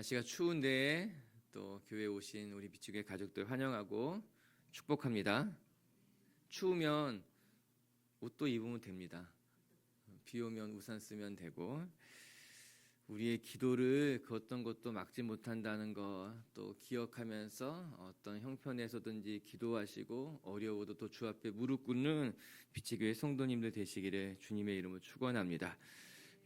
날씨가 추운데 또 교회에 오신 우리 비추교회 가족들 환영하고 축복합니다. 추우면 옷도 입으면 됩니다. 비 오면 우산 쓰면 되고, 우리의 기도를 그 어떤 것도 막지 못한다는 거 또 기억하면서 어떤 형편에서든지 기도하시고 어려워도 또 주 앞에 무릎 꿇는 비추교회 성도님들 되시기를 주님의 이름으로 축원합니다.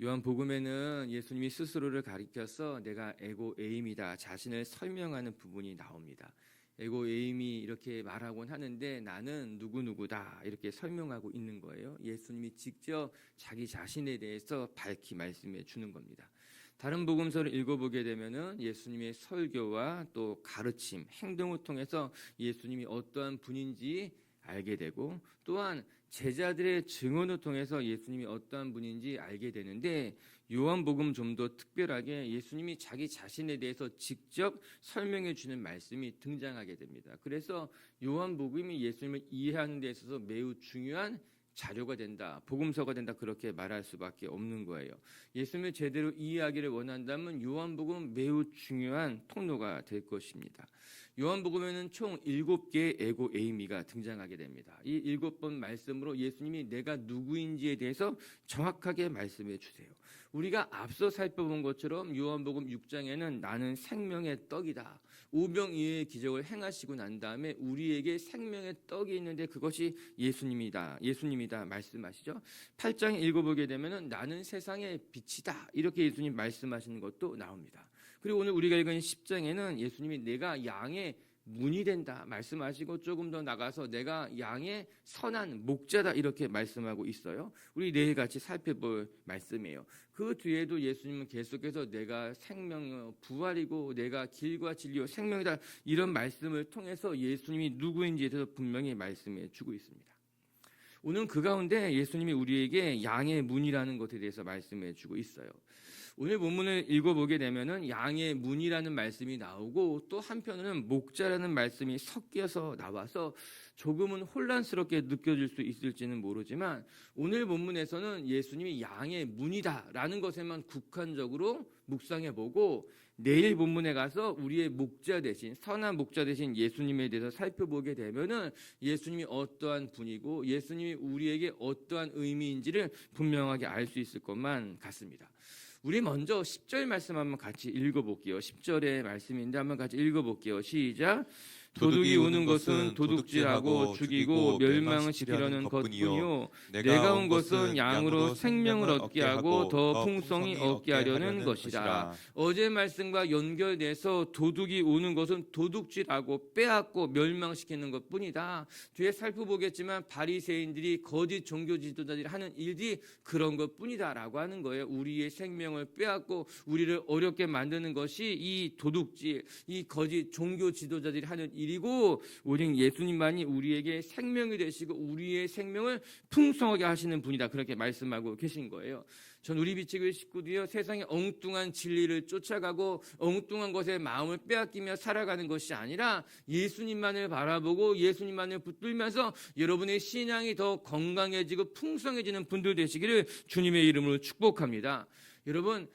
요한복음에는 예수님이 스스로를 가리켜서 내가 에고 에임이다 자신을 설명하는 부분이 나옵니다. 에고 에임이 이렇게 말하곤 하는데 나는 누구누구다 이렇게 설명하고 있는 거예요. 예수님이 직접 자기 자신에 대해서 밝히 말씀해 주는 겁니다. 다른 복음서를 읽어보게 되면은 예수님의 설교와 또 가르침, 행동을 통해서 예수님이 어떠한 분인지 알게 되고, 또한 제자들의 증언을 통해서 예수님이 어떠한 분인지 알게 되는데, 요한복음 좀 더 특별하게 예수님이 자기 자신에 대해서 직접 설명해 주는 말씀이 등장하게 됩니다. 그래서 요한복음이 예수님을 이해하는 데 있어서 매우 중요한 자료가 된다, 복음서가 된다, 그렇게 말할 수밖에 없는 거예요. 예수님을 제대로 이해하기를 원한다면 요한복음은 매우 중요한 통로가 될 것입니다. 요한복음에는 총 7개의 에고 에이미가 등장하게 됩니다. 이 7번 말씀으로 예수님이 내가 누구인지에 대해서 정확하게 말씀해 주세요. 우리가 앞서 살펴본 것처럼 요한복음 6장에는 나는 생명의 떡이다, 오병이어의 기적을 행하시고 난 다음에 우리에게 생명의 떡이 있는데 그것이 예수님이다 말씀하시죠. 8장 읽어보게 되면 나는 세상의 빛이다 이렇게 예수님 말씀하시는 것도 나옵니다. 그리고 오늘 우리가 읽은 10장에는 예수님이 내가 양의 문이 된다 말씀하시고, 조금 더 나가서 내가 양의 선한 목자다 이렇게 말씀하고 있어요. 우리 내일 같이 살펴볼 말씀이에요. 그 뒤에도 예수님은 계속해서 내가 생명이요 부활이고 내가 길과 진리요 생명이다 이런 말씀을 통해서 예수님이 누구인지에 대해서 분명히 말씀해 주고 있습니다. 오늘 그 가운데 예수님이 우리에게 양의 문이라는 것에 대해서 말씀해 주고 있어요. 오늘 본문을 읽어보게 되면은 양의 문이라는 말씀이 나오고 또 한편으로는 목자라는 말씀이 섞여서 나와서 조금은 혼란스럽게 느껴질 수 있을지는 모르지만, 오늘 본문에서는 예수님이 양의 문이다라는 것에만 국한적으로 묵상해보고 내일 본문에 가서 우리의 목자 대신, 선한 목자 대신 예수님에 대해서 살펴보게 되면은 예수님이 어떠한 분이고 예수님이 우리에게 어떠한 의미인지를 분명하게 알 수 있을 것만 같습니다. 우리 먼저 10절 말씀 한번 같이 읽어볼게요. 10절의 말씀인데 한번 같이 읽어볼게요. 시작. 도둑이 오는 것은 도둑질하고 죽이고 멸망을 시키려는 것뿐이요 내가 온 것은 양으로 생명을 얻게 하고 더 풍성히 얻게 하려는 것이라. 어제 말씀과 연결돼서 도둑이 오는 것은 도둑질하고 빼앗고 멸망시키는 것뿐이다. 뒤에 살펴보겠지만 바리새인들이 거짓 종교 지도자들이 하는 일이 그런 것뿐이다라고 하는 거예요. 우리의 생명을 빼앗고 우리를 어렵게 만드는 것이 이 도둑질, 이 거짓 종교 지도자들이 하는 일이고, 오직 예수님만이 우리에게 생명이 되시고 우리의 생명을 풍성하게 하시는 분이다 그렇게 말씀하고 계신 거예요. 전 우리 비치교회 식구들이요, 세상의 엉뚱한 진리를 쫓아가고 엉뚱한 것에 마음을 빼앗기며 살아가는 것이 아니라 예수님만을 바라보고 예수님만을 붙들면서 여러분의 신앙이 더 건강해지고 풍성해지는 분들 되시기를 주님의 이름으로 축복합니다. 여러분,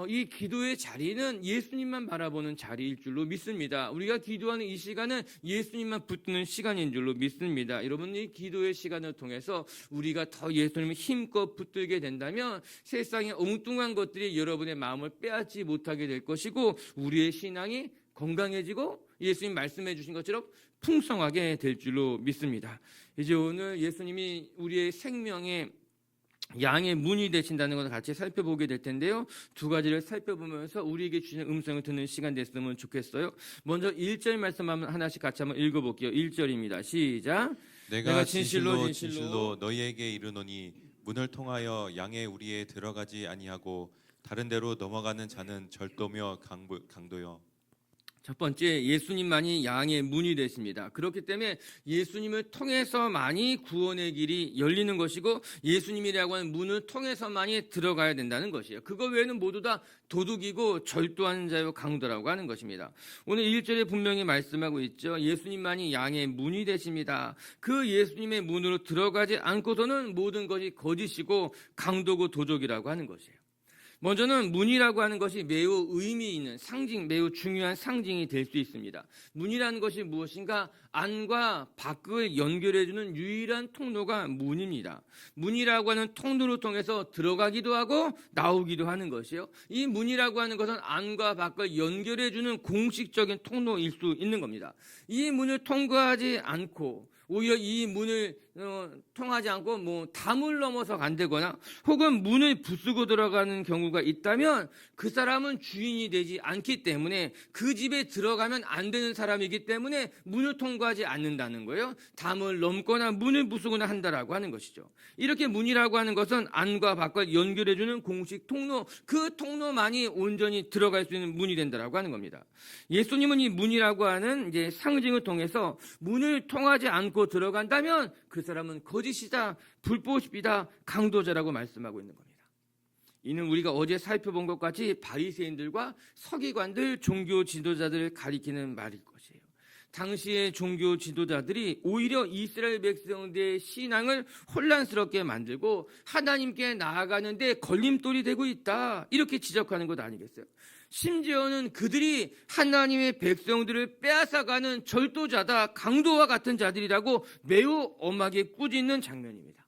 이 기도의 자리는 예수님만 바라보는 자리일 줄로 믿습니다. 우리가 기도하는 이 시간은 예수님만 붙드는 시간인 줄로 믿습니다. 여러분, 이 기도의 시간을 통해서 우리가 더 예수님을 힘껏 붙들게 된다면 세상의 엉뚱한 것들이 여러분의 마음을 빼앗지 못하게 될 것이고, 우리의 신앙이 건강해지고 예수님 말씀해 주신 것처럼 풍성하게 될 줄로 믿습니다. 이제 오늘 예수님이 우리의 생명의 양의 문이 되신다는 것을 같이 살펴보게 될 텐데요. 두 가지를 살펴보면서 우리에게 주시는 음성을 듣는 시간 됐으면 좋겠어요. 먼저 1절 말씀 하나씩 같이 한번 읽어볼게요. 1절입니다. 시작. 내가 진실로 너희에게 이르노니 문을 통하여 양의 우리에 들어가지 아니하고 다른 데로 넘어가는 자는 절도며 강도요. 첫 번째, 예수님만이 양의 문이 되십니다. 그렇기 때문에 예수님을 통해서만이 구원의 길이 열리는 것이고 예수님이라고 하는 문을 통해서만이 들어가야 된다는 것이에요. 그거 외에는 모두 다 도둑이고 절도하는 자요 강도라고 하는 것입니다. 오늘 1절에 분명히 말씀하고 있죠. 예수님만이 양의 문이 되십니다. 그 예수님의 문으로 들어가지 않고서는 모든 것이 거짓이고 강도고 도적이라고 하는 것이에요. 먼저는 문이라고 하는 것이 매우 의미 있는 상징, 매우 중요한 상징이 될 수 있습니다. 문이라는 것이 무엇인가? 안과 밖을 연결해주는 유일한 통로가 문입니다. 문이라고 하는 통로를 통해서 들어가기도 하고 나오기도 하는 것이요. 이 문이라고 하는 것은 안과 밖을 연결해주는 공식적인 통로일 수 있는 겁니다. 이 문을 통과하지 않고 오히려 이 문을 통하지 않고 담을 넘어서 간다거나 혹은 문을 부수고 들어가는 경우가 있다면 그 사람은 주인이 되지 않기 때문에 그 집에 들어가면 안 되는 사람이기 때문에 문을 통과하지 않는다는 거예요. 담을 넘거나 문을 부수거나 한다라고 하는 것이죠. 이렇게 문이라고 하는 것은 안과 밖을 연결해주는 공식 통로, 그 통로만이 온전히 들어갈 수 있는 문이 된다라고 하는 겁니다. 예수님은 이 문이라고 하는 이제 상징을 통해서 문을 통하지 않고 들어간다면 그 사람은 거짓이다, 불법이다, 강도자라고 말씀하고 있는 겁니다. 이는 우리가 어제 살펴본 것 같이 바리새인들과 서기관들, 종교 지도자들을 가리키는 말일 것이에요. 당시의 종교 지도자들이 오히려 이스라엘 백성들의 신앙을 혼란스럽게 만들고 하나님께 나아가는데 걸림돌이 되고 있다, 이렇게 지적하는 것 아니겠어요? 심지어는 그들이 하나님의 백성들을 빼앗아가는 절도자다, 강도와 같은 자들이라고 매우 엄하게 꾸짖는 장면입니다.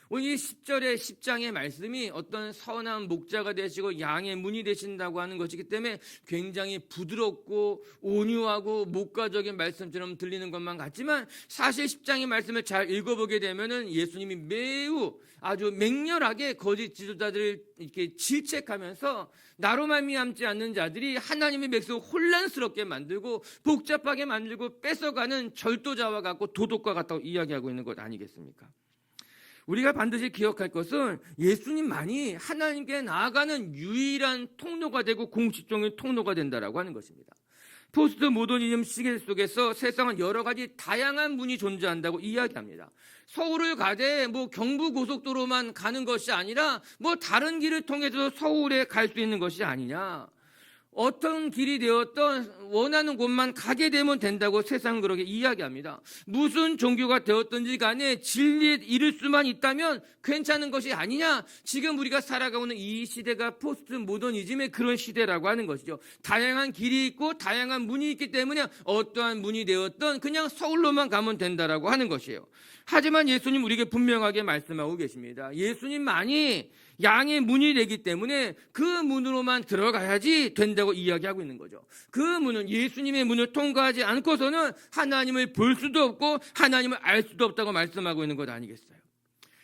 오늘 이 10절의 10장의 말씀이 어떤 선한 목자가 되시고 양의 문이 되신다고 하는 것이기 때문에 굉장히 부드럽고 온유하고 목가적인 말씀처럼 들리는 것만 같지만 사실 10장의 말씀을 잘 읽어보게 되면은 예수님이 매우 아주 맹렬하게 거짓 지도자들을 이렇게 질책하면서 나로 말미암지 않는 자들이 하나님의 백성을 혼란스럽게 만들고 복잡하게 만들고 뺏어가는 절도자와 같고 도둑과 같다고 이야기하고 있는 것 아니겠습니까? 우리가 반드시 기억할 것은 예수님만이 하나님께 나아가는 유일한 통로가 되고 공식적인 통로가 된다라고 하는 것입니다. 포스트 모더니즘 시대 속에서 세상은 여러 가지 다양한 문이 존재한다고 이야기합니다. 서울을 가되 경부고속도로만 가는 것이 아니라 다른 길을 통해서 서울에 갈 수 있는 것이 아니냐. 어떤 길이 되었던 원하는 곳만 가게 되면 된다고 세상은 그렇게 이야기합니다. 무슨 종교가 되었든지 간에 진리에 이를 수만 있다면 괜찮은 것이 아니냐. 지금 우리가 살아가고 있는 이 시대가 포스트 모더니즘의 그런 시대라고 하는 것이죠. 다양한 길이 있고 다양한 문이 있기 때문에 어떠한 문이 되었든 그냥 서울로만 가면 된다라고 하는 것이에요. 하지만 예수님 우리에게 분명하게 말씀하고 계십니다. 예수님만이 양의 문이 되기 때문에 그 문으로만 들어가야지 된다고 이야기하고 있는 거죠. 그 문은 예수님의 문을 통과하지 않고서는 하나님을 볼 수도 없고 하나님을 알 수도 없다고 말씀하고 있는 것 아니겠어요?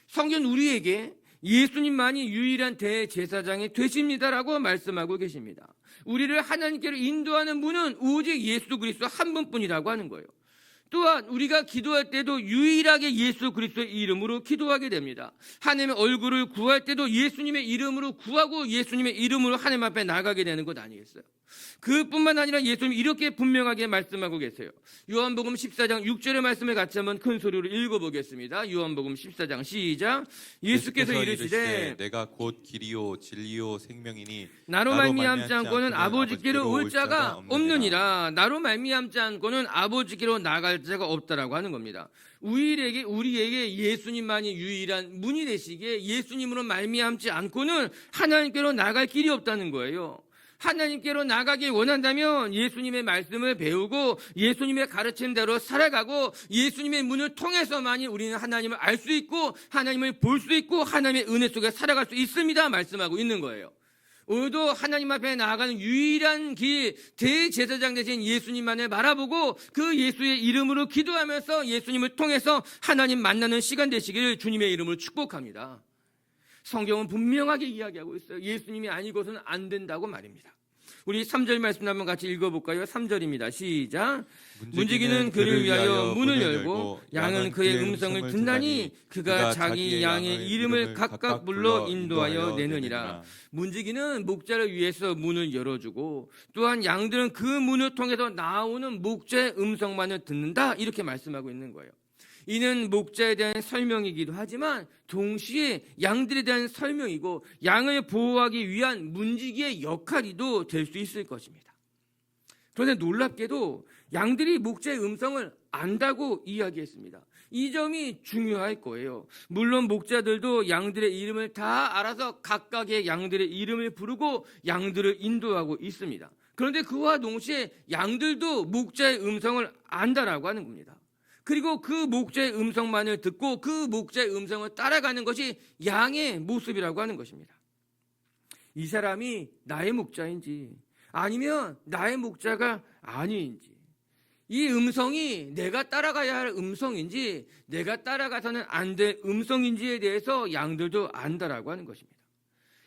성경 우리에게 예수님만이 유일한 대제사장이 되십니다라고 말씀하고 계십니다. 우리를 하나님께로 인도하는 문은 오직 예수 그리스도 한 분뿐이라고 하는 거예요. 또한 우리가 기도할 때도 유일하게 예수 그리스도의 이름으로 기도하게 됩니다. 하나님의 얼굴을 구할 때도 예수님의 이름으로 구하고 예수님의 이름으로 하나님 앞에 나가게 되는 것 아니겠어요? 그뿐만 아니라 예수님이 이렇게 분명하게 말씀하고 계세요. 요한복음 14장 6절의 말씀을 같이 한번 큰 소리로 읽어보겠습니다. 요한복음 14장 시작. 예수께서 이르시되 내가 곧 길이요 진리요 생명이니 나로 말미암지 않고는 아버지께로 올 자가 없느니라. 나로 말미암지 않고는 아버지께로 나갈 자가 없다라고 하는 겁니다. 우리에게 예수님만이 유일한 문이 되시기에 예수님으로 말미암지 않고는 하나님께로 나갈 길이 없다는 거예요. 하나님께로 나가길 원한다면 예수님의 말씀을 배우고 예수님의 가르침대로 살아가고 예수님의 문을 통해서만이 우리는 하나님을 알 수 있고 하나님을 볼 수 있고 하나님의 은혜 속에 살아갈 수 있습니다 말씀하고 있는 거예요. 오늘도 하나님 앞에 나아가는 유일한 길, 대제사장 되신 예수님만을 바라보고 그 예수의 이름으로 기도하면서 예수님을 통해서 하나님 만나는 시간 되시기를 주님의 이름으로 축복합니다. 성경은 분명하게 이야기하고 있어요. 예수님이 아니고서는 안 된다고 말입니다. 우리 3절 말씀 한번 같이 읽어볼까요? 3절입니다. 시작. 문지기는 그를 위하여 문을 열고 양은 그의 음성을 듣나니 그가 자기 양의 이름을 각각 불러 인도하여 내느니라. 문지기는 목자를 위해서 문을 열어주고 또한 양들은 그 문을 통해서 나오는 목자의 음성만을 듣는다 이렇게 말씀하고 있는 거예요. 이는 목자에 대한 설명이기도 하지만 동시에 양들에 대한 설명이고 양을 보호하기 위한 문지기의 역할이도 될 수 있을 것입니다. 그런데 놀랍게도 양들이 목자의 음성을 안다고 이야기했습니다. 이 점이 중요할 거예요. 물론 목자들도 양들의 이름을 다 알아서 각각의 양들의 이름을 부르고 양들을 인도하고 있습니다. 그런데 그와 동시에 양들도 목자의 음성을 안다라고 하는 겁니다. 그리고 그 목자의 음성만을 듣고 그 목자의 음성을 따라가는 것이 양의 모습이라고 하는 것입니다. 이 사람이 나의 목자인지 아니면 나의 목자가 아닌지, 이 음성이 내가 따라가야 할 음성인지 내가 따라가서는 안 될 음성인지에 대해서 양들도 안다라고 하는 것입니다.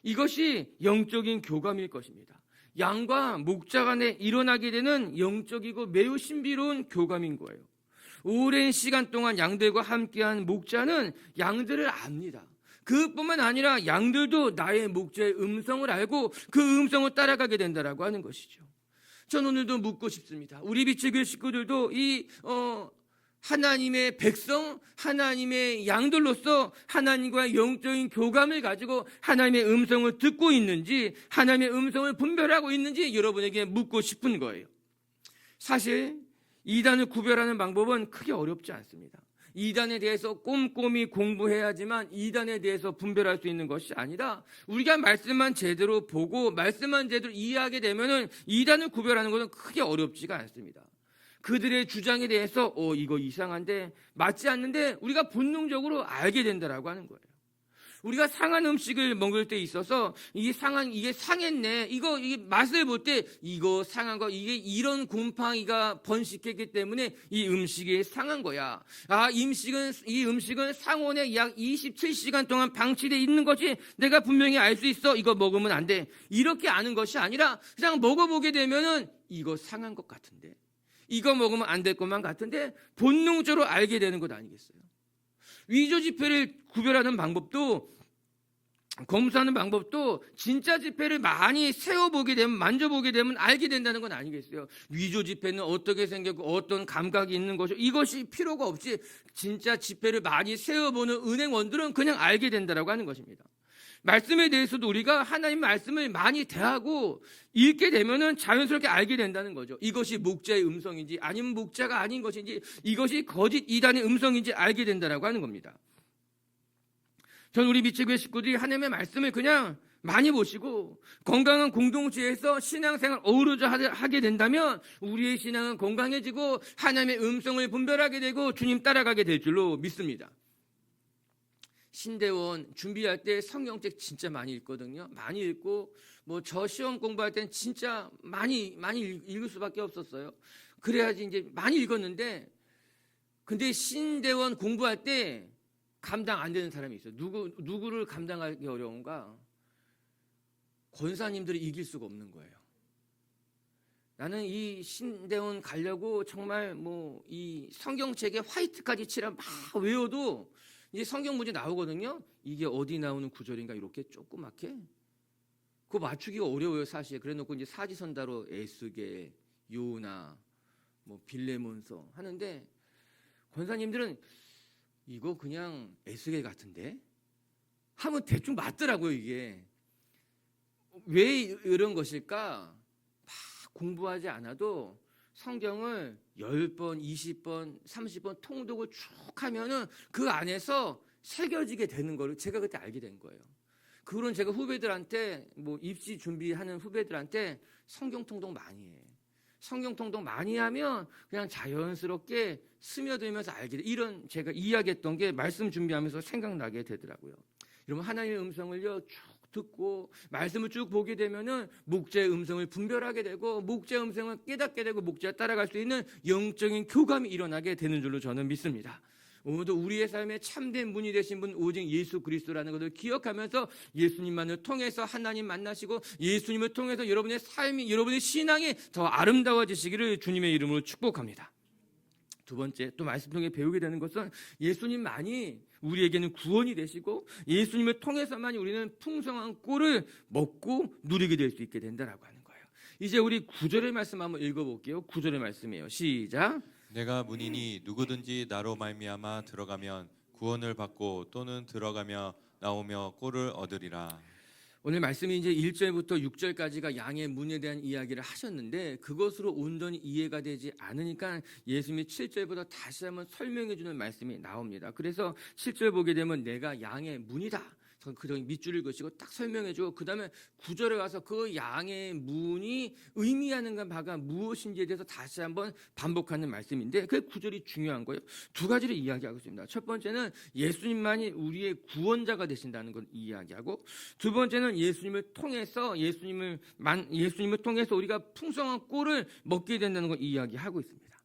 이것이 영적인 교감일 것입니다. 양과 목자 간에 일어나게 되는 영적이고 매우 신비로운 교감인 거예요. 오랜 시간 동안 양들과 함께한 목자는 양들을 압니다. 그뿐만 아니라 양들도 나의 목자의 음성을 알고 그 음성을 따라가게 된다라고 하는 것이죠. 전 오늘도 묻고 싶습니다. 우리 비치교회 식구들도 이 하나님의 백성, 하나님의 양들로서 하나님과 영적인 교감을 가지고 하나님의 음성을 듣고 있는지, 하나님의 음성을 분별하고 있는지 여러분에게 묻고 싶은 거예요. 사실 이단을 구별하는 방법은 크게 어렵지 않습니다. 이단에 대해서 꼼꼼히 공부해야지만 이단에 대해서 분별할 수 있는 것이 아니라 우리가 말씀만 제대로 보고 말씀만 제대로 이해하게 되면은 이단을 구별하는 것은 크게 어렵지가 않습니다. 그들의 주장에 대해서 이거 이상한데 맞지 않는데 우리가 본능적으로 알게 된다라고 하는 거예요. 우리가 상한 음식을 먹을 때 있어서 이게 상했네. 이게 맛을 볼 때 이거 상한 거, 이게 이런 곰팡이가 번식했기 때문에 이 음식이 상한 거야. 이 음식은 상온에 약 27시간 동안 방치되어 있는 것이 내가 분명히 알 수 있어. 이거 먹으면 안 돼. 이렇게 아는 것이 아니라 그냥 먹어보게 되면은 이거 상한 것 같은데. 이거 먹으면 안 될 것만 같은데 본능적으로 알게 되는 것 아니겠어요? 위조 지폐를 구별하는 방법도, 검수하는 방법도 진짜 지폐를 많이 세워보게 되면, 만져보게 되면 알게 된다는 건 아니겠어요? 위조 지폐는 어떻게 생겼고 어떤 감각이 있는 것이고 이것이 필요가 없이 진짜 지폐를 많이 세워보는 은행원들은 그냥 알게 된다라고 하는 것입니다. 말씀에 대해서도 우리가 하나님 말씀을 많이 대하고 읽게 되면은 자연스럽게 알게 된다는 거죠. 이것이 목자의 음성인지 아니면 목자가 아닌 것인지, 이것이 거짓 이단의 음성인지 알게 된다라고 하는 겁니다. 전 우리 미치교회 식구들이 하나님의 말씀을 그냥 많이 보시고 건강한 공동체에서 신앙생활 어우러져 하게 된다면 우리의 신앙은 건강해지고 하나님의 음성을 분별하게 되고 주님 따라가게 될 줄로 믿습니다. 신대원 준비할 때 성경책 진짜 많이 읽거든요. 많이 읽고 저 시험 공부할 때는 진짜 많이 읽을 수밖에 없었어요. 그래야지 이제 많이 읽었는데, 근데 신대원 공부할 때 감당 안 되는 사람이 있어요. 누구를 감당하기 어려운가? 권사님들이 이길 수가 없는 거예요. 나는 이 신대원 가려고 정말 이 성경책에 화이트까지 칠하면 막 외워도 이제 성경 문제 나오거든요. 이게 어디 나오는 구절인가 이렇게 조그맣게. 그거 맞추기가 어려워요, 사실. 그래 놓고 이제 사지선다로 에스겔, 요나, 빌레몬서 하는데 권사님들은 이거 그냥 에스겔 같은데? 하면 대충 맞더라고요, 이게. 왜 이런 것일까? 막 공부하지 않아도 성경을 10번, 20번, 30번 통독을 쭉 하면은 그 안에서 새겨지게 되는 거를 제가 그때 알게 된 거예요. 그런 제가 후배들한테, 입시 준비하는 후배들한테 성경 통독 많이 해. 성경 통독 많이 하면 그냥 자연스럽게 스며들면서 알게 돼. 이런 제가 이야기했던 게 말씀 준비하면서 생각나게 되더라고요. 여러분, 하나님의 음성을요 쭉 듣고 말씀을 쭉 보게 되면은 목자의 음성을 분별하게 되고 목자의 음성을 깨닫게 되고 목자에 따라갈 수 있는 영적인 교감이 일어나게 되는 줄로 저는 믿습니다. 오늘도 우리의 삶에 참된 분이 되신 분 오직 예수 그리스도라는 것을 기억하면서 예수님만을 통해서 하나님 만나시고 예수님을 통해서 여러분의 삶이, 여러분의 신앙이 더 아름다워지시기를 주님의 이름으로 축복합니다. 두 번째, 또 말씀 통해 배우게 되는 것은 예수님만이 우리에게는 구원이 되시고 예수님을 통해서만이 우리는 풍성한 꼴을 먹고 누리게 될 수 있게 된다라고 하는 거예요. 이제 우리 9절의 말씀 한번 읽어볼게요. 9절의 말씀이에요. 시작. 내가 문이니 누구든지 나로 말미암아 들어가면 구원을 받고 또는 들어가며 나오며 꼴을 얻으리라. 오늘 말씀이 이제 1절부터 6절까지가 양의 문에 대한 이야기를 하셨는데 그것으로 온전히 이해가 되지 않으니까 예수님이 7절부터 다시 한번 설명해 주는 말씀이 나옵니다. 그래서 7절 보게 되면 내가 양의 문이다. 그 밑줄을 그시고 딱 설명해주고 그 다음에 9절에 가서 그 양의 문이 의미하는 바가 무엇인지에 대해서 다시 한번 반복하는 말씀인데 그 9절이 중요한 거예요. 두 가지를 이야기하고 있습니다. 첫 번째는 예수님만이 우리의 구원자가 되신다는 걸 이야기하고 두 번째는 예수님을 통해서 우리가 풍성한 꼴을 먹게 된다는 걸 이야기하고 있습니다.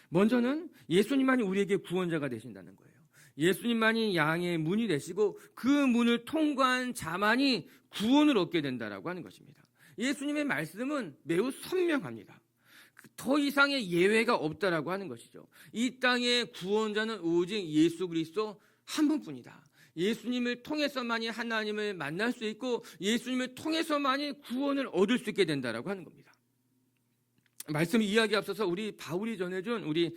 먼저는 예수님만이 우리에게 구원자가 되신다는 거예요. 예수님만이 양의 문이 되시고 그 문을 통과한 자만이 구원을 얻게 된다라고 하는 것입니다. 예수님의 말씀은 매우 선명합니다. 더 이상의 예외가 없다라고 하는 것이죠. 이 땅의 구원자는 오직 예수 그리스도 한 분뿐이다. 예수님을 통해서만이 하나님을 만날 수 있고 예수님을 통해서만이 구원을 얻을 수 있게 된다라고 하는 겁니다. 말씀 이야기 앞서서 우리 바울이 전해준 우리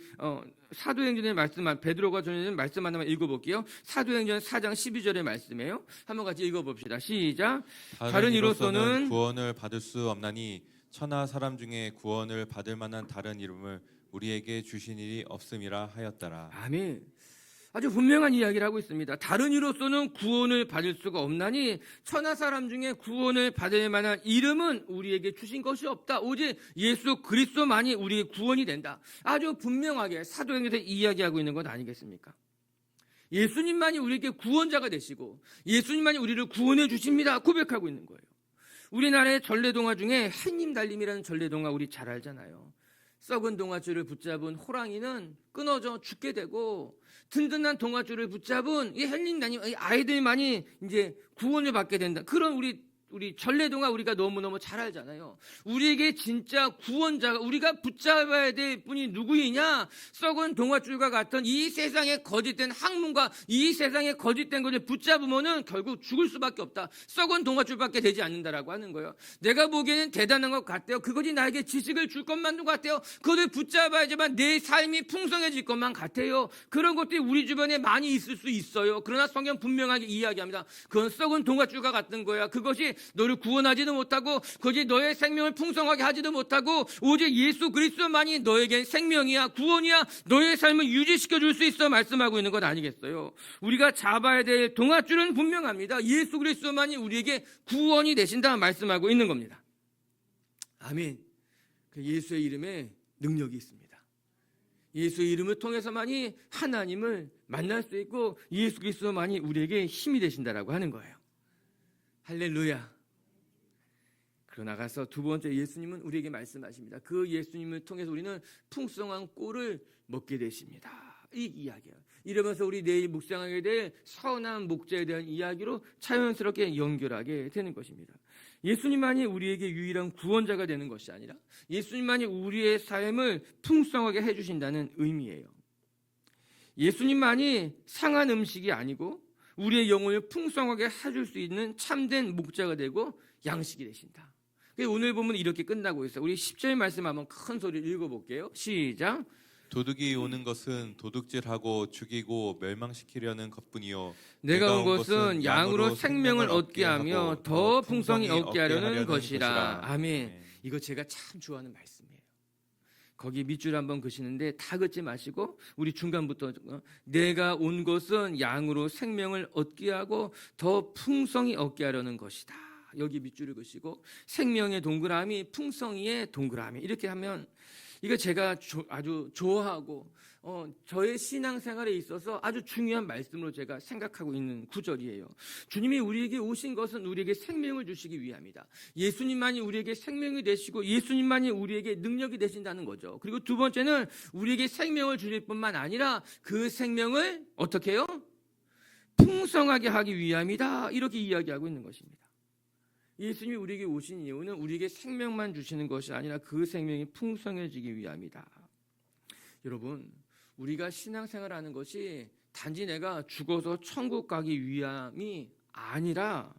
사도행전의 말씀, 베드로가 전해준 말씀 하나만 읽어볼게요. 사도행전 4장 12절의 말씀이에요. 한번 같이 읽어봅시다. 시작. 다른 이로서는 구원을 받을 수 없나니 천하 사람 중에 구원을 받을 만한 다른 이름을 우리에게 주신 일이 없음이라 하였더라. 아멘. 아주 분명한 이야기를 하고 있습니다. 다른 이로서는 구원을 받을 수가 없나니 천하 사람 중에 구원을 받을 만한 이름은 우리에게 주신 것이 없다. 오직 예수 그리스도만이 우리의 구원이 된다. 아주 분명하게 사도행전에서 이야기하고 있는 것 아니겠습니까? 예수님만이 우리에게 구원자가 되시고 예수님만이 우리를 구원해 주십니다. 고백하고 있는 거예요. 우리나라의 전래동화 중에 햇님 달림이라는 전래동화 우리 잘 알잖아요. 썩은 동아줄을 붙잡은 호랑이는 끊어져 죽게 되고 든든한 동아줄을 붙잡은 이 햇님 달림 아이들만이 이제 구원을 받게 된다. 그런 우리 전래동화 우리가 너무너무 잘 알잖아요. 우리에게 진짜 구원자가 우리가 붙잡아야 될 분이 누구이냐? 썩은 동아줄과 같은 이 세상의 거짓된 학문과 이 세상의 거짓된 것을 붙잡으면은 결국 죽을 수밖에 없다. 썩은 동아줄밖에 되지 않는다라고 하는 거예요. 내가 보기에는 대단한 것 같아요. 그것이 나에게 지식을 줄 것만도 같아요. 그것을 붙잡아야지만 내 삶이 풍성해질 것만 같아요. 그런 것들이 우리 주변에 많이 있을 수 있어요. 그러나 성경 분명하게 이야기합니다. 그건 썩은 동아줄과 같은 거야. 그것이 너를 구원하지도 못하고 그것이 너의 생명을 풍성하게 하지도 못하고 오직 예수 그리스도만이 너에게 생명이야 구원이야 너의 삶을 유지시켜 줄 수 있어 말씀하고 있는 것 아니겠어요? 우리가 잡아야 될 동아줄은 분명합니다. 예수 그리스도만이 우리에게 구원이 되신다 말씀하고 있는 겁니다. 아멘. 그 예수의 이름에 능력이 있습니다. 예수의 이름을 통해서만이 하나님을 만날 수 있고 예수 그리스도만이 우리에게 힘이 되신다라고 하는 거예요. 할렐루야. 그러나 가서 두 번째 예수님은 우리에게 말씀하십니다. 그 예수님을 통해서 우리는 풍성한 꼴을 먹게 되십니다. 이 이야기예요. 이러면서 우리 내일 묵상하게 될 선한 목자에 대한 이야기로 자연스럽게 연결하게 되는 것입니다. 예수님만이 우리에게 유일한 구원자가 되는 것이 아니라 예수님만이 우리의 삶을 풍성하게 해주신다는 의미예요. 예수님만이 상한 음식이 아니고 우리의 영혼을 풍성하게 해줄 수 있는 참된 목자가 되고 양식이 되신다. 오늘 보면 이렇게 끝나고 있어요. 우리 10절 말씀 한번 큰 소리를 읽어볼게요. 시작. 도둑이 오는 것은 도둑질하고 죽이고 멸망시키려는 것뿐이요 내가 온 것은 양으로 생명을 얻게 하며 더 풍성히 얻게 하려는 것이라. 아멘. 이거 제가 참 좋아하는 말씀이에요. 거기 밑줄 한번 그시는데 다 긋지 마시고 우리 중간부터 내가 온 것은 양으로 생명을 얻게 하고 더 풍성히 얻게 하려는 것이다. 여기 밑줄을 그시고 생명의 동그라미 풍성이의 동그라미 이렇게 하면 이거 제가 아주 좋아하고 저의 신앙생활에 있어서 아주 중요한 말씀으로 제가 생각하고 있는 구절이에요. 주님이 우리에게 오신 것은 우리에게 생명을 주시기 위함이다. 예수님만이 우리에게 생명이 되시고 예수님만이 우리에게 능력이 되신다는 거죠. 그리고 두 번째는 우리에게 생명을 주실 뿐만 아니라 그 생명을 어떻게 해요? 풍성하게 하기 위함이다. 이렇게 이야기하고 있는 것입니다. 예수님이 우리에게 오신 이유는 우리에게 생명만 주시는 것이 아니라 그 생명이 풍성해지기 위함이다. 여러분, 우리가 신앙생활하는 것이 단지 내가 죽어서 천국 가기 위함이 아니라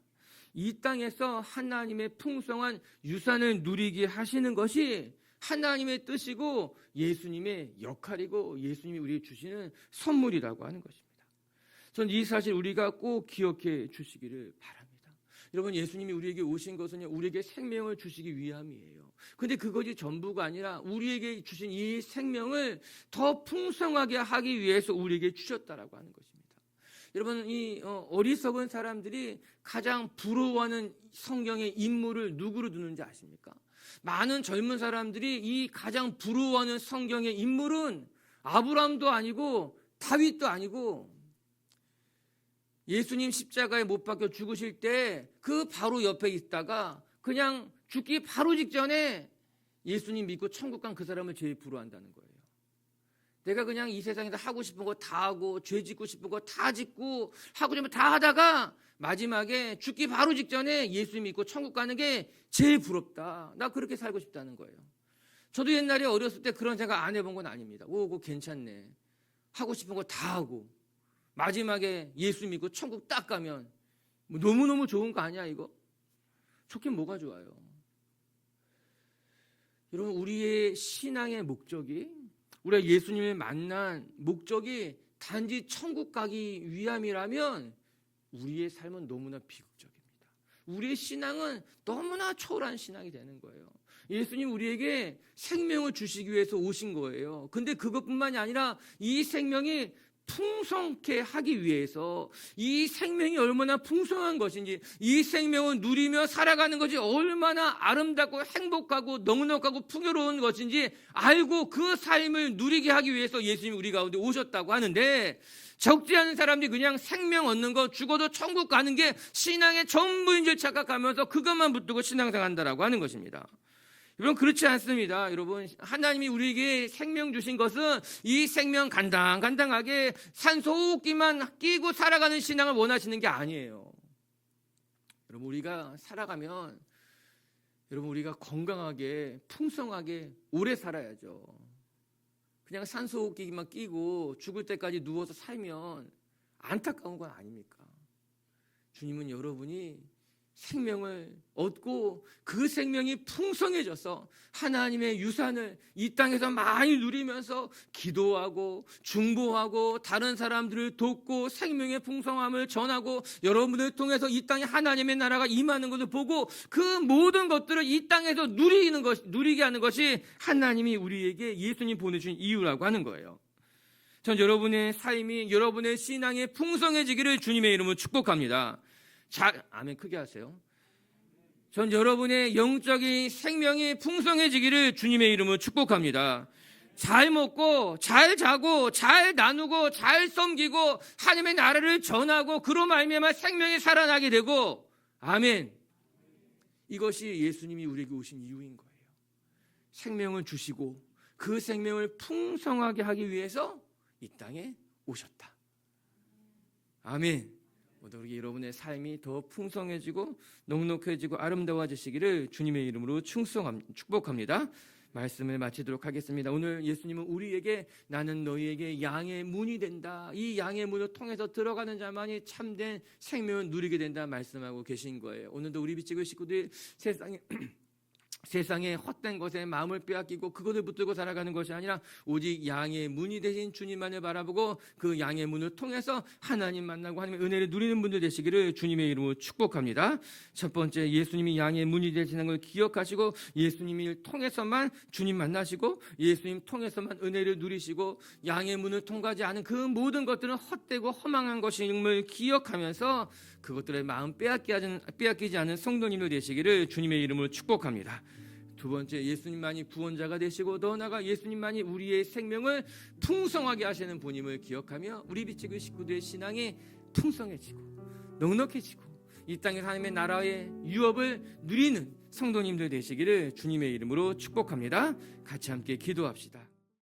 이 땅에서 하나님의 풍성한 유산을 누리게 하시는 것이 하나님의 뜻이고 예수님의 역할이고 예수님이 우리에게 주시는 선물이라고 하는 것입니다. 전 이 사실 우리가 꼭 기억해 주시기를 바랍니다. 여러분, 예수님이 우리에게 오신 것은 우리에게 생명을 주시기 위함이에요. 근데 그것이 전부가 아니라 우리에게 주신 이 생명을 더 풍성하게 하기 위해서 우리에게 주셨다라고 하는 것입니다. 여러분, 이 어리석은 사람들이 가장 부러워하는 성경의 인물을 누구로 두는지 아십니까? 많은 젊은 사람들이 이 가장 부러워하는 성경의 인물은 아브라함도 아니고 다윗도 아니고 예수님 십자가에 못 박혀 죽으실 때 그 바로 옆에 있다가 그냥 죽기 바로 직전에 예수님 믿고 천국 간 그 사람을 제일 부러워한다는 거예요. 내가 그냥 이 세상에서 하고 싶은 거 다 하고 죄 짓고 싶은 거 다 짓고 하고 싶은 거 다 하다가 마지막에 죽기 바로 직전에 예수 믿고 천국 가는 게 제일 부럽다. 나 그렇게 살고 싶다는 거예요. 저도 옛날에 어렸을 때 그런 생각 안 해본 건 아닙니다. 그거 괜찮네. 하고 싶은 거 다 하고 마지막에 예수 믿고 천국 딱 가면 뭐 너무너무 좋은 거 아니야 이거? 좋긴 뭐가 좋아요. 여러분, 우리의 신앙의 목적이, 우리가 예수님을 만난 목적이 단지 천국 가기 위함이라면 우리의 삶은 너무나 비극적입니다. 우리의 신앙은 너무나 초라한 신앙이 되는 거예요. 예수님 우리에게 생명을 주시기 위해서 오신 거예요. 근데 그것뿐만이 아니라 이 생명이 풍성케 하기 위해서, 이 생명이 얼마나 풍성한 것인지, 이 생명을 누리며 살아가는 것이 얼마나 아름답고 행복하고 넉넉하고 풍요로운 것인지 알고 그 삶을 누리게 하기 위해서 예수님이 우리 가운데 오셨다고 하는데, 적지 않은 사람들이 그냥 생명 얻는 거, 죽어도 천국 가는 게 신앙의 전부인 줄 착각하면서 그것만 붙들고 신앙생활한다라고 하는 것입니다. 여러분, 그렇지 않습니다. 여러분, 하나님이 우리에게 생명 주신 것은 이 생명 간당간당하게 산소호흡기만 끼고 살아가는 신앙을 원하시는 게 아니에요. 여러분, 우리가 살아가면 여러분, 우리가 건강하게 풍성하게 오래 살아야죠. 그냥 산소호흡기만 끼고 죽을 때까지 누워서 살면 안타까운 건 아닙니까? 주님은 여러분이 생명을 얻고 그 생명이 풍성해져서 하나님의 유산을 이 땅에서 많이 누리면서 기도하고 중보하고 다른 사람들을 돕고 생명의 풍성함을 전하고 여러분을 통해서 이 땅에 하나님의 나라가 임하는 것을 보고 그 모든 것들을 이 땅에서 누리게 하는 것이 하나님이 우리에게 예수님 보내주신 이유라고 하는 거예요. 전 여러분의 삶이, 여러분의 신앙이 풍성해지기를 주님의 이름으로 축복합니다. 아멘. 크게 하세요. 전 여러분의 영적인 생명이 풍성해지기를 주님의 이름으로 축복합니다. 잘 먹고 잘 자고 잘 나누고 잘 섬기고 하나님의 나라를 전하고 그로 말미암아 생명이 살아나게 되고, 아멘. 이것이 예수님이 우리에게 오신 이유인 거예요. 생명을 주시고 그 생명을 풍성하게 하기 위해서 이 땅에 오셨다. 아멘. 모두 여러분의 삶이 더 풍성해지고 넉넉해지고 아름다워지시기를 주님의 이름으로 축복합니다. 말씀을 마치도록 하겠습니다. 오늘 예수님은 우리에게 나는 너희에게 양의 문이 된다. 이 양의 문을 통해서 들어가는 자만이 참된 생명을 누리게 된다 말씀하고 계신 거예요. 오늘도 우리 빛의 식구들이 세상의 헛된 것에 마음을 빼앗기고 그것을 붙들고 살아가는 것이 아니라 오직 양의 문이 되신 주님만을 바라보고 그 양의 문을 통해서 하나님 만나고 하나님의 은혜를 누리는 분들 되시기를 주님의 이름으로 축복합니다. 첫 번째, 예수님이 양의 문이 되시는 걸 기억하시고 예수님을 통해서만 주님 만나시고 예수님 통해서만 은혜를 누리시고 양의 문을 통과하지 않은 그 모든 것들은 헛되고 허망한 것임을 기억하면서 그것들의 마음 빼앗기지 않은 성도님들 되시기를 주님의 이름으로 축복합니다. 두 번째, 예수님만이 구원자가 되시고 더 나아가 예수님만이 우리의 생명을 풍성하게 하시는 분임을 기억하며 우리 빛의 식구들의 신앙이 풍성해지고 넉넉해지고 이 땅에 하나님의 나라의 유업을 누리는 성도님들 되시기를 주님의 이름으로 축복합니다. 같이 함께 기도합시다.